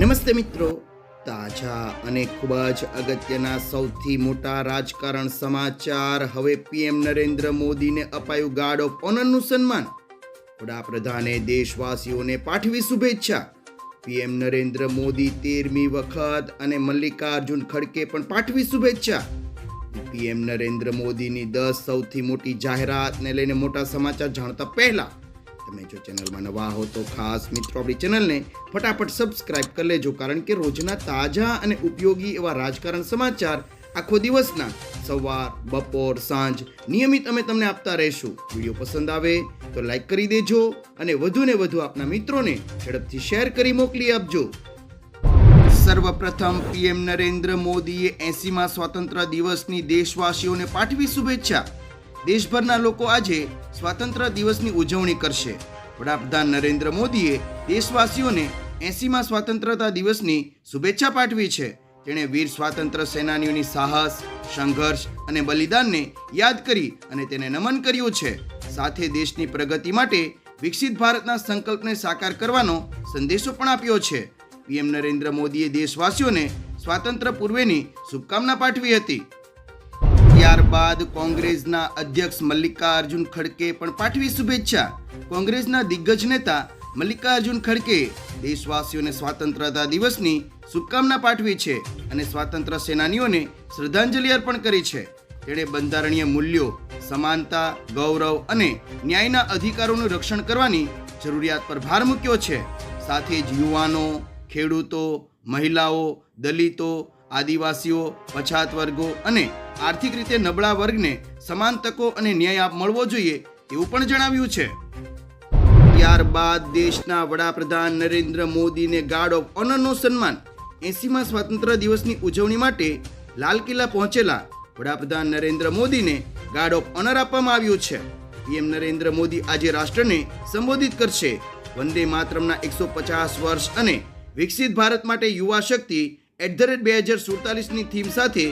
નમસ્તે મિત્રો, તાજા અને ખૂબ જ અગત્યના સૌથી મોટા રાજકારણ સમાચાર. હવે પીએમ નરેન્દ્ર મોદીને અપાયું ગાર્ડ ઓફ ઓનરનું સન્માન. વડાપ્રધાને દેશવાસીઓને પાઠવી શુભેચ્છા. પીએમ નરેન્દ્ર મોદી 13મી વખત અને મલ્લિકાર્જુન ખડકે પણ પાઠવી શુભેચ્છા. પીએમ નરેન્દ્ર મોદીની 10 સૌથી મોટી જાહેરાતને લઈને મોટા સમાચાર જાણતા પહેલા તમે જો ચેનલમાં નવા હો તો ખાસ મિત્રો આપણી ચેનલને ફટાફટ સબસ્ક્રાઇબ કરી લેજો, કારણ કે રોજના તાજા અને ઉપયોગી એવા રાજકારણ સમાચાર આખો દિવસના સવાર, બપોર, સાંજ નિયમિત અમે તમને આપતા રહીશું. વિડીયો પસંદ આવે તો લાઈક કરી દેજો અને વધુને વધુ આપના મિત્રોને ઝડપથી શેર કરી મોકલી આપજો. સર્વપ્રથમ પીએમ નરેન્દ્ર મોદીએ 80મા સ્વાતંત્ર્ય દિવસની દેશવાસીઓને પાઠવી શુભેચ્છા. દેશભરના લોકો આજે સ્વાતંત્ર્ય દિવસની ઉજવણી કરશે. વડાપ્રધાન નરેન્દ્ર મોદીએ દેશવાસીઓને 80મા સ્વાતંત્રતા દિવસની શુભેચ્છા પાઠવી છે. તેણે વીર સ્વાતંત્ર્ય સેનાનીઓની સાહસ, સંઘર્ષ અને બલિદાનને યાદ કરી અને તેને નમન કર્યું છે. સાથે દેશની પ્રગતિ માટે વિકસિત ભારતના સંકલ્પને સાકાર કરવાનો સંદેશો પણ આપ્યો છે. પીએમ નરેન્દ્ર મોદીએ દેશવાસીઓને સ્વાતંત્ર્ય પૂર્વેની શુભકામના પાઠવી હતી. ત્યારબાદ કોંગ્રેસના અધ્યક્ષ મલ્લિકાર્જુન ખડકે પણ પાઠવી શુભેચ્છા. કોંગ્રેસના દિગ્ગજ નેતા મલ્લિકાર્જુન ખડકે દેશવાસીઓને સ્વાતંત્રતા દિવસની શુભકામના પાઠવી છે અને સ્વાતંત્ર્ય સેનાનીઓને શ્રદ્ધાંજલિ અર્પણ કરી છે. તેણે બંધારણીય મૂલ્યો, સમાનતા, ગૌરવ અને ન્યાયના અધિકારોનું રક્ષણ કરવાની જરૂરિયાત પર ભાર મૂક્યો છે. સાથે જ યુવાનો, ખેડૂતો, મહિલાઓ, દલિતો, આદિવાસીઓ, પછાત વર્ગો અને આર્થિક રીતે નબળા વર્ગને સમાન તકો અને ન્યાય મળવો જોઈએ તેવું પણ જણાવ્યું છે. ત્યારબાદ દેશના વડાપ્રધાન નરેન્દ્ર મોદીને ગાર્ડ ઓફ ઓનરનું સન્માન. 80મા સ્વાતંત્ર્ય દિવસની ઉજવણી માટે લાલ કિલ્લા પહોંચેલા વડાપ્રધાન નરેન્દ્ર મોદીને ગાર્ડ ઓફ ઓનર આપવામાં આવ્યું છે. પીએમ નરેન્દ્ર મોદી આજે રાષ્ટ્રને સંબોધિત કરશે. વંદે માતરમના 150 વર્ષ અને વિકસિત ભારત માટે યુવા શક્તિ @2047ની થીમ સાથે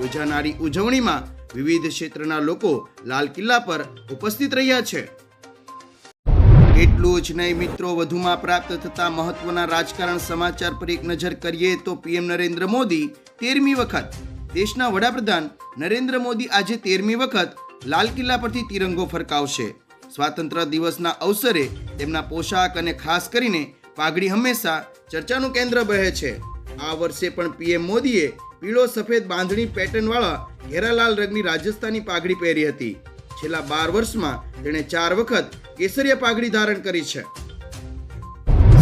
યોજાનારી ઉજવણીમાં વિવિધ ક્ષેત્રના લોકો લાલ કિલ્લા પર ઉપસ્થિત રહ્યા છે. એટલું જ નહીં મિત્રો, વધુમાં પ્રાપ્ત થતા મહત્વના રાજકારણ સમાચાર પર એક નજર કરીએ તો પીએમ નરેન્દ્ર મોદી 13મી વખત. દેશના વડાપ્રધાન નરેન્દ્ર મોદી આજે 13મી વખત લાલ કિલ્લા પરથી તિરંગો ફરકાવશે. સ્વાતંત્ર્ય દિવસના અવસરે તેમના પોશાક અને ખાસ કરીને પાઘડી હંમેશા ચર્ચાનું કેન્દ્ર બને છે. આ વર્ષે પણ પીએમ મોદીએ પીળો સફેદ બાંધણી પેટર્ન વાળા ઘેરા લાલ રંગની રાજસ્થાની પાઘડી પહેરી હતી. છેલ્લા 12 વર્ષમાં તેણે 4 વખત કેસરિયા પાઘડી ધારણ કરી છે.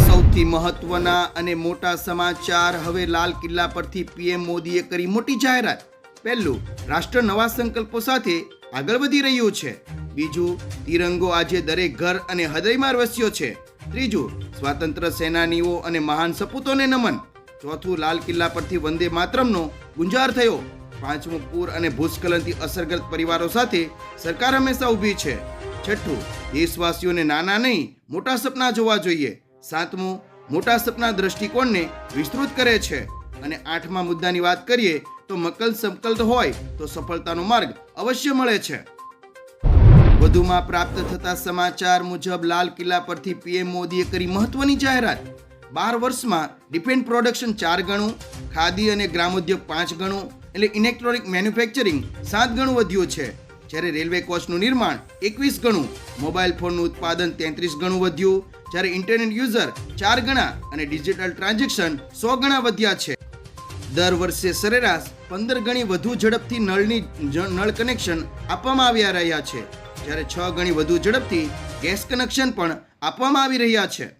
સૌથી મહત્વના અને મોટા સમાચાર. હવે લાલ કિલ્લા પરથી પીએમ મોદીએ કરી મોટી જાહેરાત. પહેલું, રાષ્ટ્ર નવા સંકલ્પો સાથે આગળ વધી રહ્યું છે. બીજું, તિરંગો આજે દરેક ઘર અને હૃદયમાં વસ્યો છે. ત્રીજું, સ્વાતંત્ર્ય સેનાનીઓ અને મહાન સપૂતોને નમન. ચોથું, લાલ કિલ્લા પરથી વંદે માતરમનો ગુંજાર થયો. પાંચમું, પૂર અને ભૂસ્ખલનથી અસરગ્રસ્ત પરિવારો સાથે સરકાર હંમેશા ઊભી છે. છઠ્ઠું, દેશવાસીઓને નાના નહીં મોટા સપના જોવા જોઈએ. સાતમું, મોટા સપના દ્રષ્ટિકોણને વિસ્તૃત કરે છે. અને આઠમા મુદ્દાની વાત કરીએ તો મકલ સંકલ્પ હોય તો સફળતાનો માર્ગ અવશ્ય મળે છે. વધુમાં પ્રાપ્ત થતા સમાચાર મુજબ લાલ કિલ્લા પરથી પીએમ મોદીએ કરી મહત્વની જાહેરાત. 12 વર્ષમાં ડિફેન્સ પ્રોડક્શન 4 ગણું, ખાદી અને ગ્રામોદ્યોગ 5 ગણું, એટલે ઇલેક્ટ્રોનિક મેન્યુફેક્ચરિંગ 7 ગણું વધ્યું છે. જ્યારે રેલવે કોચનું નિર્માણ 21 ગણું, મોબાઈલ ફોનનું ઉત્પાદન 33 ગણું વધ્યું, જ્યારે ઇન્ટરનેટ યુઝર 4 ગણા અને ડિજિટલ ટ્રાન્ઝેક્શન 100 ગણા વધ્યા છે. દર વર્ષે સરેરાશ 15 ગણી વધુ ઝડપથી નળ કનેક્શન આપવામાં આવી રહ્યા છે, જ્યારે 6 ગણી વધુ ઝડપથી ગેસ કનેક્શન પણ આપવામાં આવી રહ્યા છે.